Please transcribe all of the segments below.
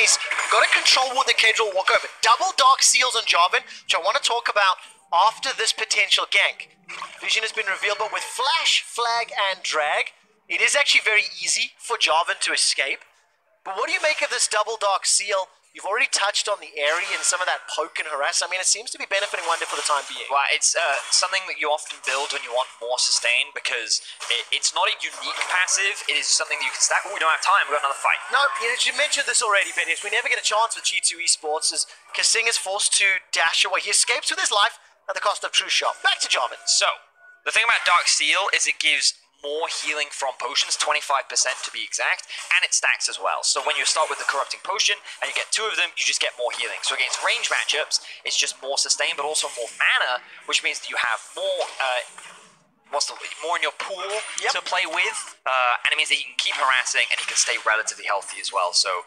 case, got to control what the Cage will walk over. Double Dark Seals on Jarvan, which I want to talk about after this potential gank. Vision has been revealed, but with Flash, Flag, and Drag, it is actually very easy for Jarvan to escape. But what do you make of this double Dark Seal? You've already touched on the area and some of that poke and harass. I mean, it seems to be benefiting Wonder for the time being. Well, it's something that you often build when you want more sustain, because it's not a unique passive. It is something that you can stack. Oh, we don't have time. We've got another fight. No, you mentioned this already, Benny. We never get a chance with G2 Esports as Kasing is forced to dash away. He escapes with his life at the cost of True Shot. Back to Jarvan. So, the thing about Dark Seal is it gives more healing from potions, 25% to be exact, and it stacks as well. So when you start with the Corrupting Potion and you get 2 of them, you just get more healing. So against range matchups, it's just more sustain, but also more mana, which means that you have more more in your pool to play with, and it means that he can keep harassing and he can stay relatively healthy as well. So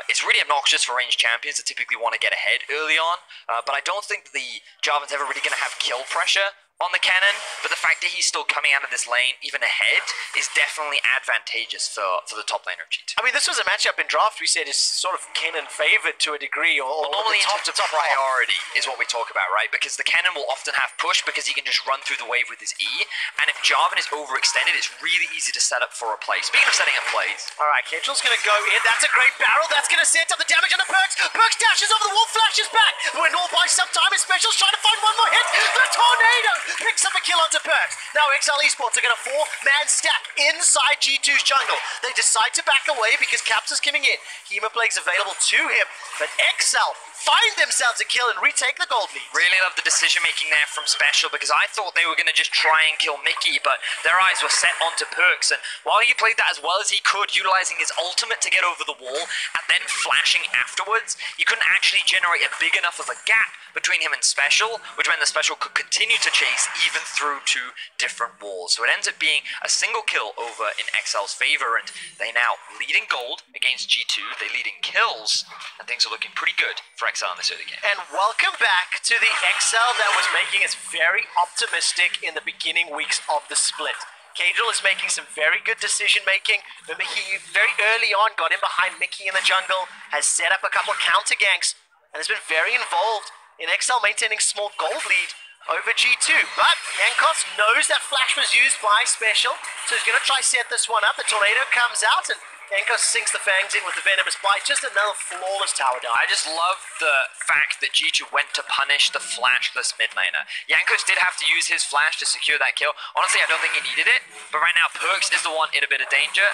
it's really obnoxious for ranged champions that typically want to get ahead early on, but I don't think the Jarvan's ever really going to have kill pressure on the cannon, but the fact that he's still coming out of this lane even ahead is definitely advantageous for the top laner of G2. I mean, this was a matchup in draft we said is sort of cannon favored to a degree, or normally the top priority is what we talk about, right? Because the cannon will often have push because he can just run through the wave with his E, and if Jarvan is overextended, it's really easy to set up for a play. Speaking of setting up plays, alright, Kentrel's gonna go in. That's a great barrel. That's gonna set up the damage on the Perks. Perks dashes over the wall, flashes back. We're all by some time. His special's trying to find one more hit. The tornado picks up a kill onto Perks. Now XL Esports are gonna 4-man stack inside G2's jungle. They decide to back away because Caps is coming in. Hemoplague's available to him, but XL find themselves a kill and retake the gold lead. Really love the decision making there from Special, because I thought they were going to just try and kill Mickey, but their eyes were set onto Perks, and while he played that as well as he could, utilizing his ultimate to get over the wall and then flashing afterwards, you couldn't actually generate a big enough of a gap between him and Special, which meant the Special could continue to chase even through 2 different walls. So it ends up being a single kill over in XL's favor, and they now lead in gold against G2, they lead in kills, and things are looking pretty good for XL in this early game. And welcome back to the XL that was making us very optimistic in the beginning weeks of the split. Cadril is making some very good decision making. Remember, he very early on got in behind Mickey in the jungle, has set up a couple of counter ganks, and has been very involved in XL maintaining small gold lead over G2. But Yankos knows that flash was used by Special, so he's going to try set this one up. The tornado comes out and Yankos sinks the fangs in with the venomous bite. Just another flawless tower dive. I just love the fact that G2 went to punish the flashless mid laner. Yankos did have to use his flash to secure that kill. Honestly, I don't think he needed it, but right now Perks is the one in a bit of danger,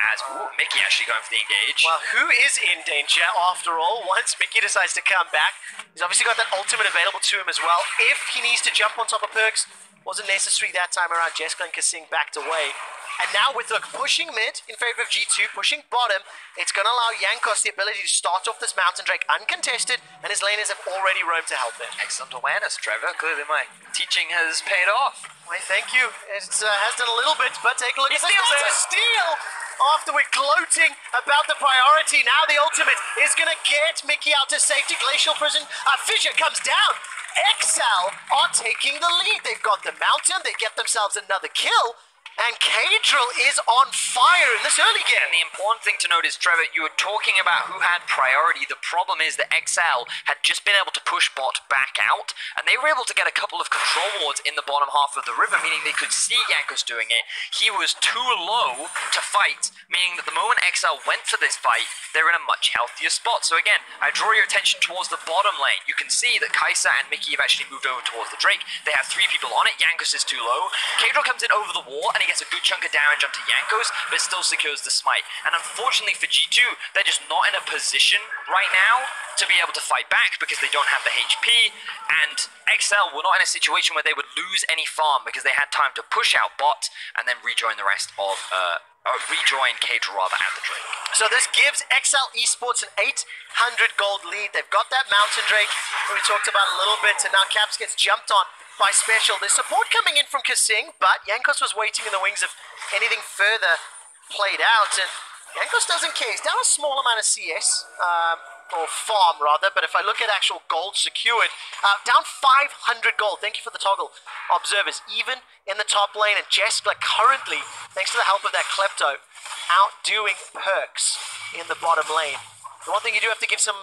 as Mickey actually going for the engage. Well, who is in danger after all once Mickey decides to come back? He's obviously got that ultimate available to him as well. If he needs to jump on top of Perks, wasn't necessary that time around. Jessica and Kasing backed away. And now with pushing mid in favor of G2, pushing bottom, it's going to allow Yankos the ability to start off this Mountain Drake uncontested, and his laners have already roamed to help him. Excellent awareness, Trevor. Clearly my teaching has paid off. Why, thank you. It has done a little bit, but take a look. It's a steal! After we're gloating about the priority, now the ultimate is going to get Mickey out to safety. Glacial Prison. Fissure comes down. XL are taking the lead. They've got the mountain. They get themselves another kill. And Cadril is on fire in this early game. And the important thing to note is, Trevor, you were talking about who had priority. The problem is that XL had just been able to push bot back out, and they were able to get a couple of control wards in the bottom half of the river, meaning they could see Yankos doing it. He was too low to fight, meaning that the moment XL went for this fight, they're in a much healthier spot. So again, I draw your attention towards the bottom lane. You can see that Kai'Sa and Mickey have actually moved over towards the Drake. They have 3 people on it. Yankos is too low. Cadril comes in over the wall, and he gets a good chunk of damage onto Yankos, but still secures the smite. And unfortunately for G2, they're just not in a position right now to be able to fight back because they don't have the HP, and XL were not in a situation where they would lose any farm because they had time to push out bot and then rejoin the rest of rejoin Cadril rather at the Drake. So this gives XL Esports an 800 gold lead. They've got that Mountain Drake that we talked about a little bit, and now Caps gets jumped on by Special. There's support coming in from Kasing, but Yankos was waiting in the wings if anything further played out, and Yankos doesn't care. He's down a small amount of CS, or farm rather, but if I look at actual gold secured, down 500 gold. Thank you for the toggle, observers. Even in the top lane, and Jessica currently, thanks to the help of that Klepto, outdoing Perks in the bottom lane. The one thing you do have to give some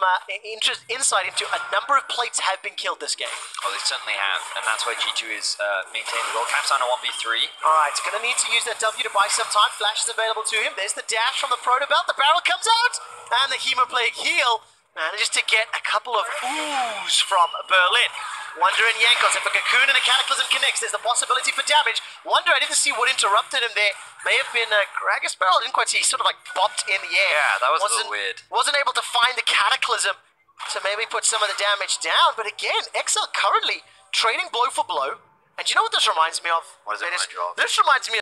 insight into, a number of plates have been killed this game. Oh, they certainly have, and that's why G2 is maintaining the goal. Caps on a 1v3. Alright, going to need to use that W to buy some time. Flash is available to him. There's the dash from the Proto Belt. The barrel comes out, and the Hemoplague heal manages to get a couple of oohs from Berlin. Wonder and Yankos, if a Cocoon and a Cataclysm connects, there's the possibility for damage. Wonder, I didn't see what interrupted him there. May have been a Gragas barrel. I didn't quite see. He sort of like bopped in the air. Yeah, that was a little weird. Wasn't able to find the Cataclysm to maybe put some of the damage down. But again, XL currently trading blow for blow. And do you know what this reminds me of? What does it remind you of? This reminds me